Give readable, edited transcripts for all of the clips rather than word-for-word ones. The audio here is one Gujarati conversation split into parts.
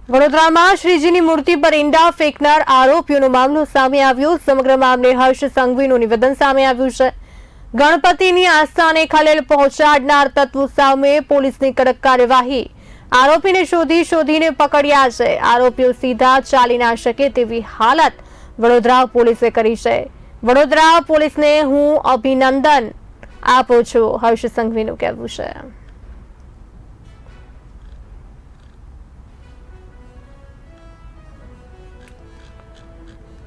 વડોદરામાં શ્રીજીની મૂર્તિ પર ઈંડા ફેંકનાર આરોપીઓનો મામલો સામે આવ્યો। સમગ્ર મામલે હર્ષ સંઘવીનું નિવેદન સામે આવ્યું છે। ગણપતિની આસ્થાને ખલેલ પહોંચાડનાર તત્વો સામે પોલીસની કડક કાર્યવાહી। આરોપીને શોધીને પકડ્યા છે। આરોપીઓ સીધા ચાલી ના શકે તેવી હાલત વડોદરા પોલીસે કરી છે। વડોદરા પોલીસને હું અભિનંદન આપું છું, હર્ષ સંઘવીનું કહેવું છે।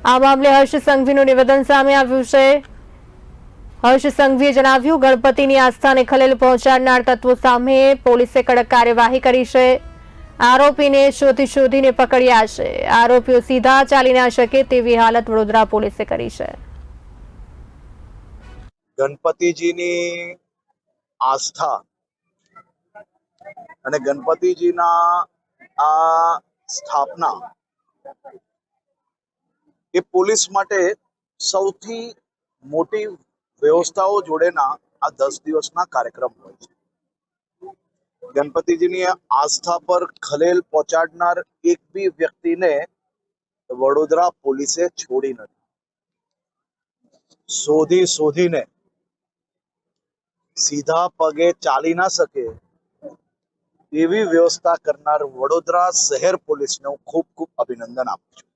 આ મામલે હર્ષ સંઘવીનું નિવેદન સામે આવ્યું છે। હર્ષ સંઘવીએ જણાવ્યું, ગણપતિની આસ્થાને ખલેલ પહોંચાડનાર તત્વો સામે પોલીસે કડક કાર્યવાહી કરી છે। આરોપીને શોધીને પકડ્યા છે। આરોપીઓ સીધા ચાલી ના શકે તેવી હાલત વડોદરા પોલીસે કરી છે। ગણપતિજીની આસ્થા અને ગણપતિજીના આ સ્થાપના એ પોલીસ માટે સૌથી મોટી વ્યવસ્થાઓ જોડેના આ 10 દિવસના કાર્યક્રમ હોય છે। ગણપતિજીની આસ્થા પર ખલેલ પહોંચાડનાર એક બી વ્યક્તિને વડોદરા પોલીસે છોડી નથી। શોધીને સીધા પગે ચાલી ના શકે એવી વ્યવસ્થા કરનાર વડોદરા શહેર પોલીસને હું ખૂબ અભિનંદન આપું છું।